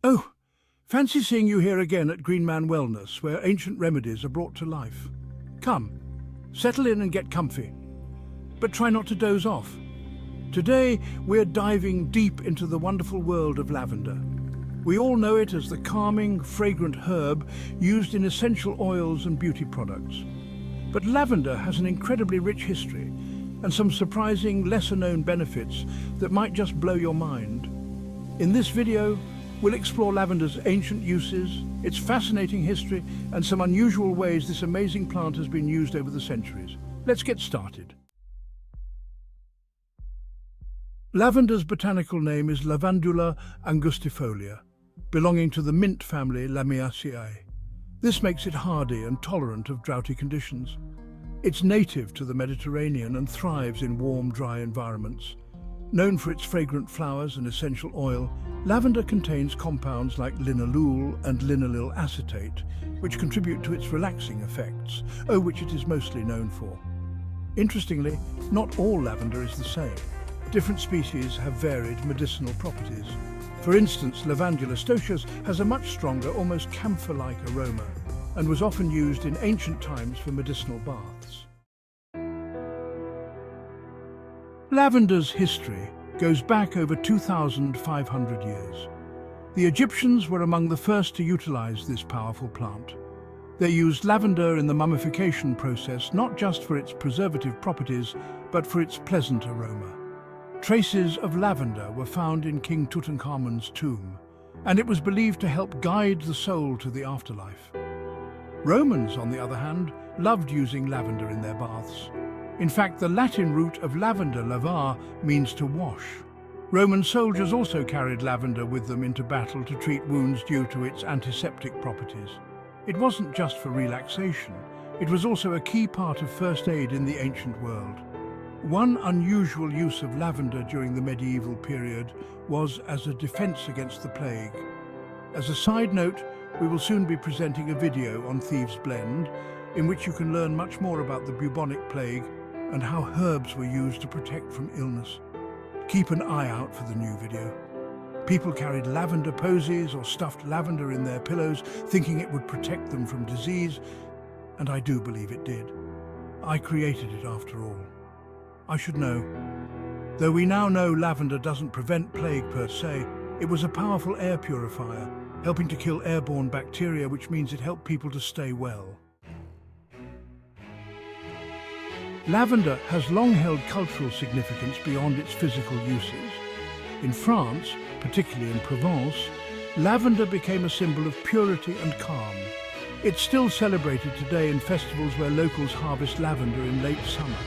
Oh, fancy seeing you here again at Green Man Wellness, where ancient remedies are brought to life. Come, settle in and get comfy. But try not to doze off. Today, we're diving deep into the wonderful world of lavender. We all know it as the calming, fragrant herb used in essential oils and beauty products. But lavender has an incredibly rich history and some surprising, lesser-known benefits that might just blow your mind. In this video, we'll explore lavender's ancient uses, its fascinating history, and some unusual ways this amazing plant has been used over the centuries. Let's get started. Lavender's botanical name is Lavandula angustifolia, belonging to the mint family Lamiaceae. This makes it hardy and tolerant of droughty conditions. It's native to the Mediterranean and thrives in warm, dry environments. Known for its fragrant flowers and essential oil, lavender contains compounds like linalool and linaloyl acetate, which contribute to its relaxing effects, which it is mostly known for. Interestingly, not all lavender is the same. Different species have varied medicinal properties. For instance, Lavandula stoechius has a much stronger, almost camphor-like aroma, and was often used in ancient times for medicinal baths. Lavender's history goes back over 2,500 years. The Egyptians were among the first to utilize this powerful plant. They used lavender in the mummification process not just for its preservative properties, but for its pleasant aroma. Traces of lavender were found in King Tutankhamun's tomb, and it was believed to help guide the soul to the afterlife. Romans, on the other hand, loved using lavender in their baths. In fact, the Latin root of lavender, lavar, means to wash. Roman soldiers also carried lavender with them into battle to treat wounds due to its antiseptic properties. It wasn't just for relaxation, it was also a key part of first aid in the ancient world. One unusual use of lavender during the medieval period was as a defense against the plague. As a side note, we will soon be presenting a video on Thieves' Blend, in which you can learn much more about the bubonic plague and how herbs were used to protect from illness. Keep an eye out for the new video. People carried lavender posies or stuffed lavender in their pillows, thinking it would protect them from disease, and I do believe it did. I created it after all. I should know. Though we now know lavender doesn't prevent plague per se, it was a powerful air purifier, helping to kill airborne bacteria, which means it helped people to stay well. Lavender has long held cultural significance beyond its physical uses. In France, particularly in Provence, lavender became a symbol of purity and calm. It's still celebrated today in festivals where locals harvest lavender in late summer.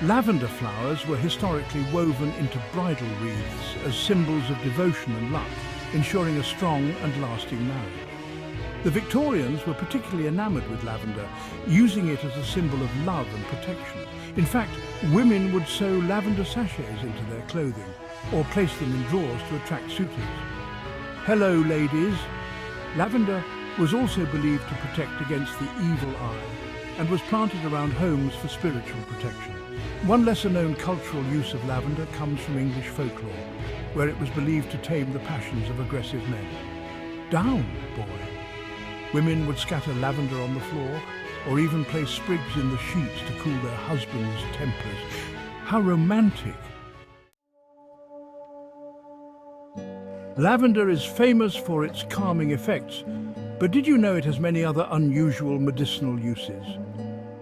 Lavender flowers were historically woven into bridal wreaths as symbols of devotion and luck, ensuring a strong and lasting marriage. The Victorians were particularly enamored with lavender, using it as a symbol of love and protection. In fact, women would sew lavender sachets into their clothing or place them in drawers to attract suitors. Hello, ladies. Lavender was also believed to protect against the evil eye and was planted around homes for spiritual protection. One lesser-known cultural use of lavender comes from English folklore, where it was believed to tame the passions of aggressive men. Down, boy! Women would scatter lavender on the floor, or even place sprigs in the sheets to cool their husbands' tempers. How romantic! Lavender is famous for its calming effects, but did you know it has many other unusual medicinal uses?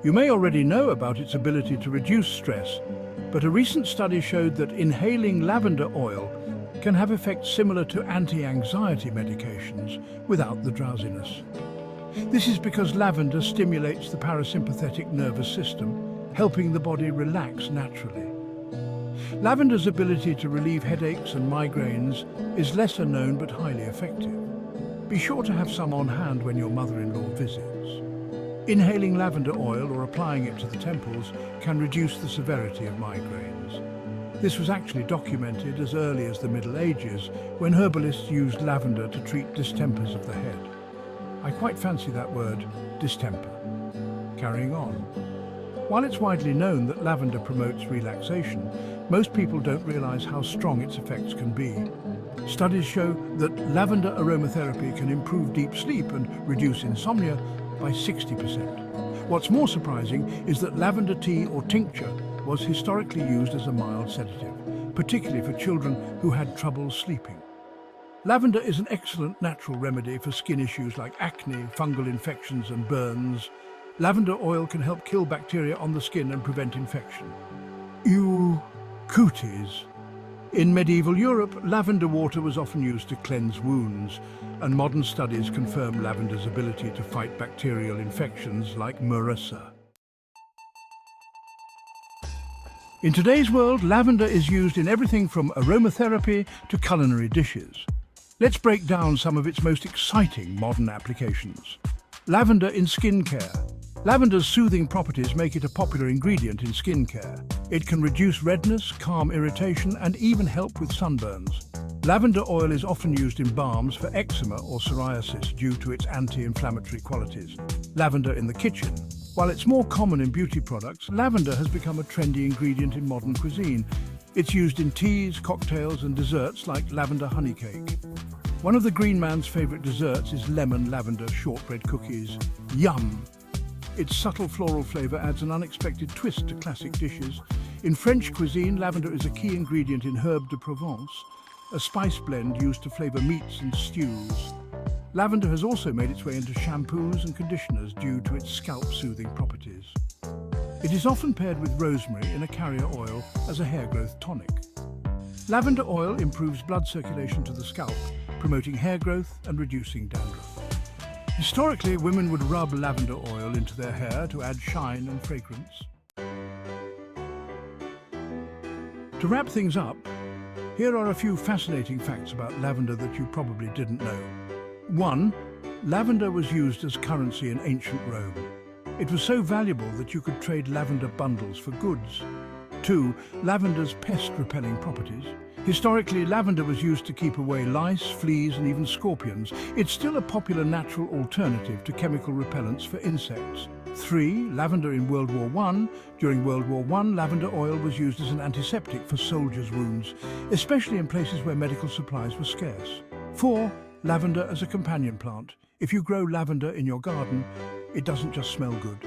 You may already know about its ability to reduce stress, but a recent study showed that inhaling lavender oil can have effects similar to anti-anxiety medications without the drowsiness. This is because lavender stimulates the parasympathetic nervous system, helping the body relax naturally. Lavender's ability to relieve headaches and migraines is lesser known but highly effective. Be sure to have some on hand when your mother-in-law visits. Inhaling lavender oil or applying it to the temples can reduce the severity of migraines. This was actually documented as early as the Middle Ages, when herbalists used lavender to treat distempers of the head. I quite fancy that word, distemper. Carrying on. While it's widely known that lavender promotes relaxation, most people don't realize how strong its effects can be. Studies show that lavender aromatherapy can improve deep sleep and reduce insomnia by 60%. What's more surprising is that lavender tea or tincture was historically used as a mild sedative, particularly for children who had trouble sleeping. Lavender is an excellent natural remedy for skin issues like acne, fungal infections and burns. Lavender oil can help kill bacteria on the skin and prevent infection. Cooties. In medieval Europe, lavender water was often used to cleanse wounds, and modern studies confirm lavender's ability to fight bacterial infections like MRSA. In today's world, lavender is used in everything from aromatherapy to culinary dishes. Let's break down some of its most exciting modern applications. Lavender in skincare. Lavender's soothing properties make it a popular ingredient in skincare. It can reduce redness, calm irritation, and even help with sunburns. Lavender oil is often used in balms for eczema or psoriasis due to its anti-inflammatory qualities. Lavender in the kitchen. While it's more common in beauty products, lavender has become a trendy ingredient in modern cuisine. It's used in teas, cocktails, and desserts like lavender honey cake. One of the green man's favorite desserts is lemon lavender shortbread cookies. Yum! Its subtle floral flavor adds an unexpected twist to classic dishes. In French cuisine, lavender is a key ingredient in Herbe de Provence, a spice blend used to flavor meats and stews. Lavender has also made its way into shampoos and conditioners due to its scalp-soothing properties. It is often paired with rosemary in a carrier oil as a hair growth tonic. Lavender oil improves blood circulation to the scalp, promoting hair growth and reducing dandruff. Historically, women would rub lavender oil into their hair to add shine and fragrance. To wrap things up, here are a few fascinating facts about lavender that you probably didn't know. 1. Lavender was used as currency in ancient Rome. It was so valuable that you could trade lavender bundles for goods. 2. Lavender's pest-repelling properties. Historically, lavender was used to keep away lice, fleas, and even scorpions. It's still a popular natural alternative to chemical repellents for insects. 3. Lavender in World War I. During World War I, lavender oil was used as an antiseptic for soldiers' wounds, especially in places where medical supplies were scarce. 4. Lavender as a companion plant. If you grow lavender in your garden, it doesn't just smell good.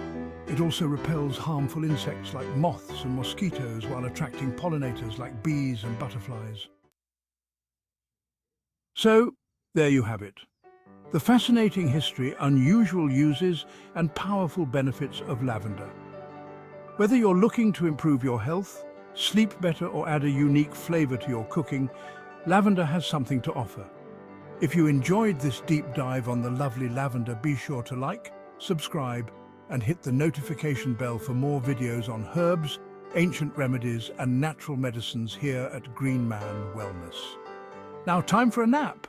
It also repels harmful insects like moths and mosquitoes while attracting pollinators like bees and butterflies. So, there you have it. The fascinating history, unusual uses, and powerful benefits of lavender. Whether you're looking to improve your health, sleep better, or add a unique flavor to your cooking, lavender has something to offer. If you enjoyed this deep dive on the lovely lavender, be sure to like, subscribe, and hit the notification bell for more videos on herbs, ancient remedies, and natural medicines here at Green Man Wellness. Now, time for a nap.